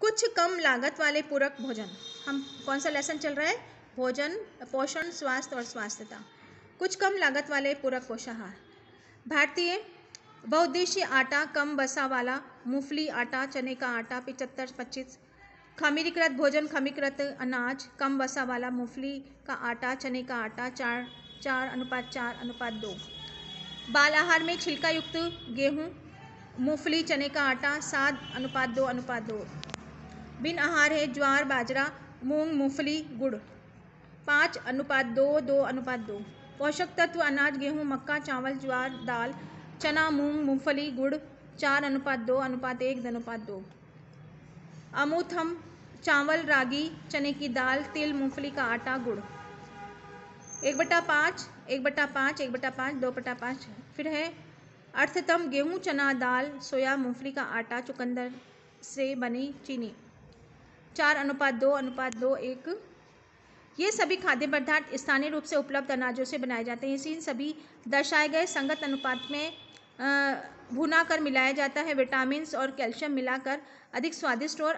कुछ कम लागत वाले पूरक भोजन। हम कौन सा लेसन चल रहा है? भोजन, पोषण, स्वास्थ्य और स्वास्थ्यता। कुछ कम लागत वाले पूरक पोषाहार। भारतीय बहुउद्देशीय आटा, कम वसा वाला मूंगफली आटा, चने का आटा 75-25। खमीरीकृत भोजन, खमीकृत अनाज, कम वसा वाला मूंगफली का आटा, चने का आटा 4:4:2। बाल आहार में छिलका युक्त गेहूं, मूंगफली, चने का आटा 7:2:2। बिन आहार है ज्वार, बाजरा, मूंग, मूंगफली, गुड़ 5:2:2:2। पोषक तत्व अनाज गेहूं, मक्का, चावल, ज्वार, दाल, चना, मूंग, मूंगफली, गुड़ 4:2:1:2। अमूथम चावल, रागी, चने की दाल, तिल, मूंगफली का आटा, गुड़ 1/5, 1/5, 1/5, 2/5। फिर है अर्थतम गेहूं, चना दाल, सोया, मूंगफली का आटा, चुकंदर से बनी चीनी 4:2:2:1। ये सभी खाद्य पदार्थ स्थानीय रूप से उपलब्ध अनाजों से बनाए जाते हैं। इन सभी दर्शाए गए संगत अनुपात में भुना कर मिलाया जाता है। विटामिन और कैल्शियम मिलाकर अधिक स्वादिष्ट और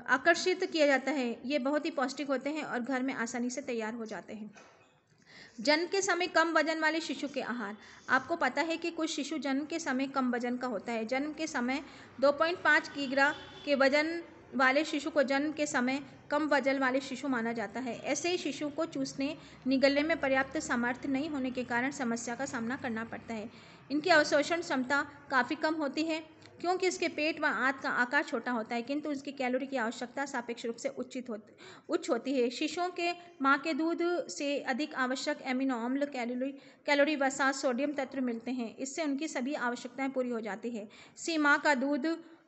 आकर्षित किया जाता है। ये बहुत ही पौष्टिक होते हैं और घर में आसानी से तैयार हो जाते हैं। जन्म के समय कम वजन वाले शिशु के आहार। आपको पता है कि कुछ शिशु जन्म के समय कम वजन का होता है। जन्म के समय 2.5 किग्रा के वजन वाले शिशु को जन्म के समय कम वजन वाले शिशु माना जाता है। ऐसे शिशु को चूसने निगलने में पर्याप्त सामर्थ्य नहीं होने के कारण समस्या का सामना करना पड़ता है। इनकी अवशोषण क्षमता काफ़ी कम होती है क्योंकि इसके पेट व आंत का आकार छोटा होता है, किंतु इसकी कैलोरी की आवश्यकता सापेक्ष रूप से उच्च होती है। शिशुओं के माँ के दूध से अधिक आवश्यक एमिनो अम्ल, कैलोरी, वसा, सोडियम तत्व मिलते हैं। इससे उनकी सभी आवश्यकताएं पूरी हो जाती है। माँ का दूध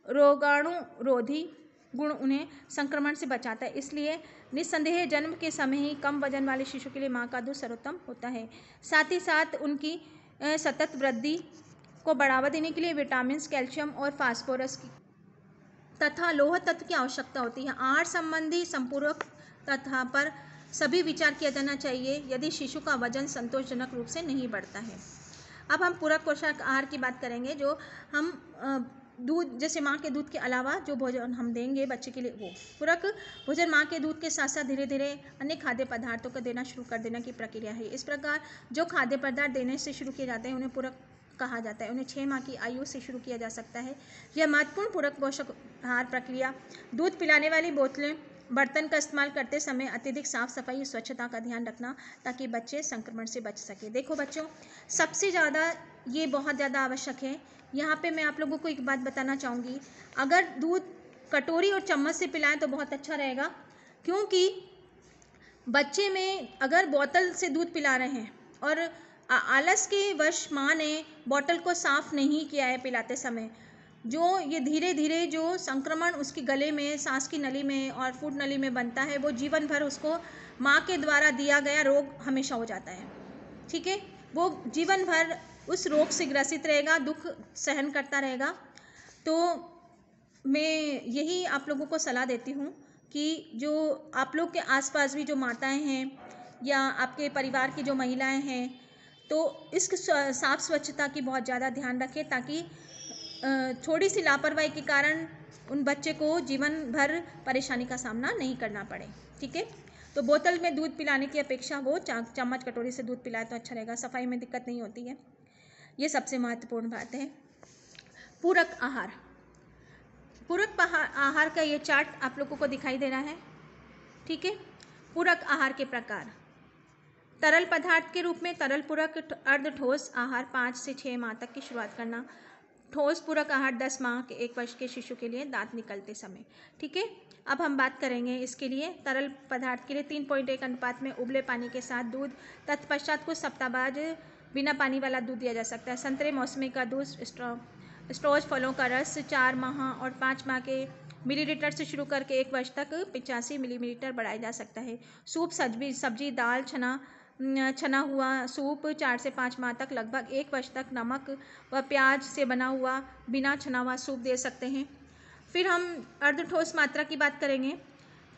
रोगाणुरोधी गुण उन्हें संक्रमण से बचाता है। इसलिए निस्संदेह जन्म के समय ही कम वजन वाले शिशु के लिए माँ का दूध सर्वोत्तम होता है। साथ ही साथ उनकी सतत वृद्धि को बढ़ावा देने के लिए विटामिन, कैल्शियम और फास्फोरस तथा लोह तत्व की आवश्यकता होती है। आहार संबंधी संपूरक तथा पर सभी विचार किया जाना चाहिए यदि शिशु का वजन संतोषजनक रूप से नहीं बढ़ता है। अब हम पूरक पोषक आहार की बात करेंगे। जो हम दूध, जैसे माँ के दूध के अलावा जो भोजन हम देंगे बच्चे के लिए, वो पूरक भोजन माँ के दूध के साथ साथ धीरे धीरे अन्य खाद्य पदार्थों को देना शुरू कर देने की प्रक्रिया है। इस प्रकार जो खाद्य पदार्थ देने से शुरू किए जाते हैं उन्हें पूरक कहा जाता है। उन्हें 6 माह की आयु से शुरू किया जा सकता है। यह महत्वपूर्ण पूरक पोषक आहार प्रक्रिया दूध पिलाने वाली बोतलें, बर्तन का इस्तेमाल करते समय अत्यधिक साफ सफाई और स्वच्छता का ध्यान रखना ताकि बच्चे संक्रमण से बच सके। देखो बच्चों, सबसे ज़्यादा ये बहुत ज़्यादा आवश्यक है। यहाँ पे मैं आप लोगों को एक बात बताना चाहूँगी, अगर दूध कटोरी और चम्मच से पिलाएं तो बहुत अच्छा रहेगा, क्योंकि बच्चे में अगर बोतल से दूध पिला रहे हैं और आलस के वश माँ ने बोतल को साफ नहीं किया है पिलाते समय, जो ये धीरे धीरे जो संक्रमण उसके गले में, सांस की नली में और फूड नली में बनता है, वो जीवन भर उसको माँ के द्वारा दिया गया रोग हमेशा हो जाता है। ठीक है, वो जीवन भर उस रोग से ग्रसित रहेगा, दुख सहन करता रहेगा। तो मैं यही आप लोगों को सलाह देती हूँ कि जो आप लोग के आसपास भी जो माताएं हैं या आपके परिवार की जो महिलाएं हैं, तो इस साफ स्वच्छता की बहुत ज़्यादा ध्यान रखें ताकि थोड़ी सी लापरवाही के कारण उन बच्चे को जीवन भर परेशानी का सामना नहीं करना पड़े। ठीक है, तो बोतल में दूध पिलाने की अपेक्षा वो चम्मच कटोरी से दूध पिलाए तो अच्छा रहेगा। सफाई में दिक्कत नहीं होती है, ये सबसे महत्वपूर्ण बात है। पूरक आहार। पूरक आहार का ये चार्ट आप लोगों को दिखाई दे रहा है। ठीक है, पूरक आहार के प्रकार। तरल पदार्थ के रूप में तरल पूरक अर्ध ठोस आहार 5 से 6 माह तक की शुरुआत करना। ठोस पूरक आहार 10 माह के 1 वर्ष के शिशु के लिए दांत निकलते समय। ठीक है, अब हम बात करेंगे इसके लिए तरल पदार्थ के लिए 3.1 अनुपात में उबले पानी के साथ दूध, तत्पश्चात कुछ सप्ताह बाद बिना पानी वाला दूध दिया जा सकता है। संतरे, मौसमी का दूध, स्ट्रॉज फलों का रस 4 माह और 5 माह के मिलीलीटर से शुरू करके 1 वर्ष तक 85 मिलीलीटर बढ़ाया जा सकता है। सूप, सब्जी, दाल, छना हुआ सूप 4 से 5 माह तक लगभग 1 वर्ष तक नमक व प्याज से बना हुआ बिना छना हुआ सूप दे सकते हैं। फिर हम अर्ध ठोस मात्रा की बात करेंगे,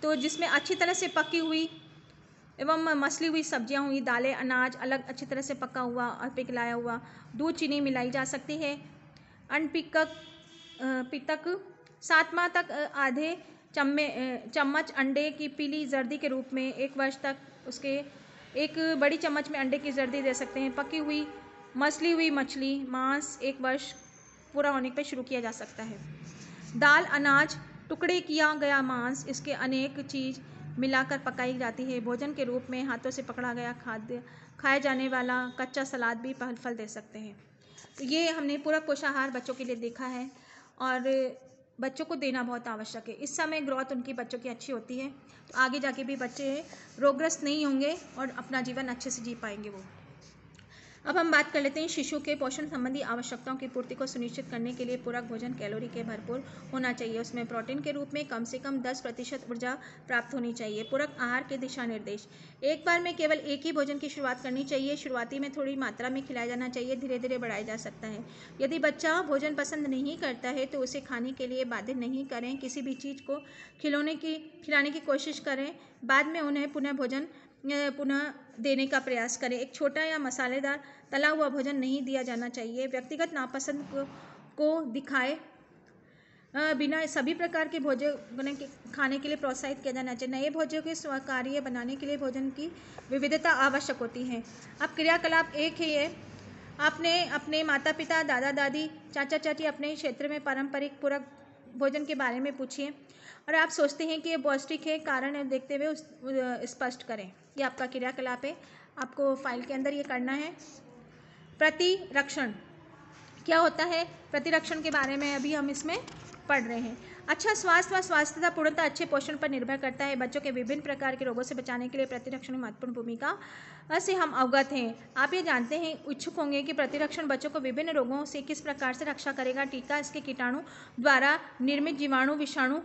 तो जिसमें अच्छी तरह से पकी हुई एवं मसली हुई सब्जियां हुई, दालें, अनाज अलग अच्छी तरह से पका हुआ और पिघलाया हुआ दूध, चीनी मिलाई जा सकती है। अनपिकक पितक 7 माह तक आधे चम्मच अंडे की पीली जर्दी के रूप में, 1 वर्ष तक उसके 1 बड़ी चम्मच में अंडे की जर्दी दे सकते हैं। पकी हुई मसली हुई मछली मांस 1 वर्ष पूरा होने पर शुरू किया जा सकता है। दाल, अनाज, टुकड़े किया गया मांस, इसके अनेक चीज़ मिलाकर पकाई जाती है। भोजन के रूप में हाथों से पकड़ा गया खाद्य, खाए जाने वाला कच्चा सलाद भी फल दे सकते हैं। तो ये हमने पूरक पोषाहार बच्चों के लिए देखा है और बच्चों को देना बहुत आवश्यक है। इस समय ग्रोथ उनकी बच्चों की अच्छी होती है, तो आगे जाके भी बच्चे रोगग्रस्त नहीं होंगे और अपना जीवन अच्छे से जी पाएंगे वो। अब हम बात कर लेते हैं शिशु के पोषण संबंधी आवश्यकताओं की पूर्ति को सुनिश्चित करने के लिए पूरक भोजन कैलोरी के भरपूर होना चाहिए। उसमें प्रोटीन के रूप में कम से कम 10% ऊर्जा प्राप्त होनी चाहिए। पूरक आहार के दिशा निर्देश: एक बार में केवल एक ही भोजन की शुरुआत करनी चाहिए। शुरुआती में थोड़ी मात्रा में खिलाया जाना चाहिए, धीरे धीरे बढ़ाया जा सकता है। यदि बच्चा भोजन पसंद नहीं करता है तो उसे खाने के लिए बाध्य नहीं करें। किसी भी चीज़ को खिलाने की कोशिश करें, बाद में उन्हें पुनः देने का प्रयास करें। एक छोटा या मसालेदार तला हुआ भोजन नहीं दिया जाना चाहिए। व्यक्तिगत नापसंद को दिखाए बिना सभी प्रकार के भोजन खाने के लिए प्रोत्साहित किया जाना चाहिए। नए भोजन के स्वीकार्य बनाने के लिए भोजन की विविधता आवश्यक होती है। अब क्रियाकलाप 1 है ये, आपने अपने माता पिता, दादा दादी, चाचा चाची अपने क्षेत्र में पारंपरिक पूरक भोजन के बारे में पूछिए और आप सोचते हैं कि ये पौष्टिक है, कारण देखते हुए स्पष्ट करें। ये आपका क्रियाकलाप है, आपको फाइल के अंदर ये करना है। प्रतिरक्षण क्या होता है? प्रतिरक्षण के बारे में अभी हम इसमें पढ़ रहे हैं। अच्छा स्वास्थ्य व स्वास्थ्यता पूर्णतः अच्छे पोषण पर निर्भर करता है। बच्चों के विभिन्न प्रकार के रोगों से बचाने के लिए प्रतिरक्षण की महत्वपूर्ण भूमिका से हम अवगत हैं। आप ये जानते हैं, इच्छुक होंगे कि प्रतिरक्षण बच्चों को विभिन्न रोगों से किस प्रकार से रक्षा करेगा। टीका इसके कीटाणु द्वारा निर्मित जीवाणु, विषाणु,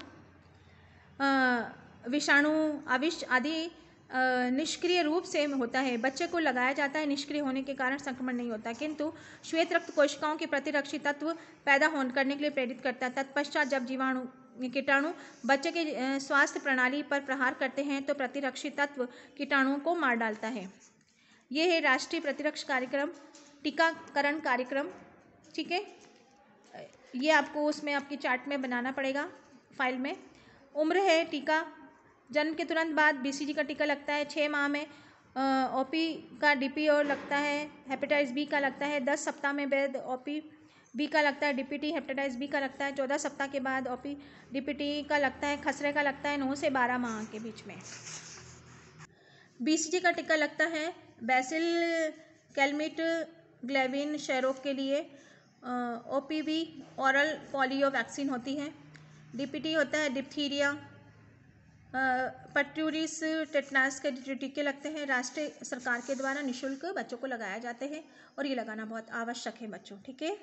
अविष आदि निष्क्रिय रूप से होता है। बच्चे को लगाया जाता है, निष्क्रिय होने के कारण संक्रमण नहीं होता, किंतु श्वेत रक्त कोशिकाओं के प्रतिरक्षी तत्व पैदा करने के लिए प्रेरित करता है। तत्पश्चात जब कीटाणु बच्चे के स्वास्थ्य प्रणाली पर प्रहार करते हैं तो प्रतिरक्षी तत्व कीटाणुओं को मार डालता है। ये है राष्ट्रीय प्रतिरक्षी कार्यक्रम, टीकाकरण कार्यक्रम। ठीक है, ये आपको उसमें आपकी चार्ट में बनाना पड़ेगा फाइल में। उम्र है टीका, जन्म के तुरंत बाद बीसीजी का टीका लगता है। 6 माह में ओपी का डीपी और लगता है, हेपेटाइटिस बी का लगता है। 10 सप्ताह में वैध ओपी बी का लगता है, डीपीटी हेपेटाइटिस बी का लगता है। 14 सप्ताह के बाद ओपी डीपीटी का लगता है, खसरे का लगता है 9 से 12 माह के बीच में। बीसीजी का टीका लगता है बैसिल कैलमिट ग्लेविन क्षयरोग के लिए। ओपीवी ओरल पोलियो वैक्सीन होती है। डीपीटी होता है डिप्थीरिया, पट्यूरिस, टेटनास के टीके लगते हैं। राष्ट्रीय सरकार के द्वारा निःशुल्क बच्चों को लगाए जाते हैं और ये लगाना बहुत आवश्यक है बच्चों। ठीक है।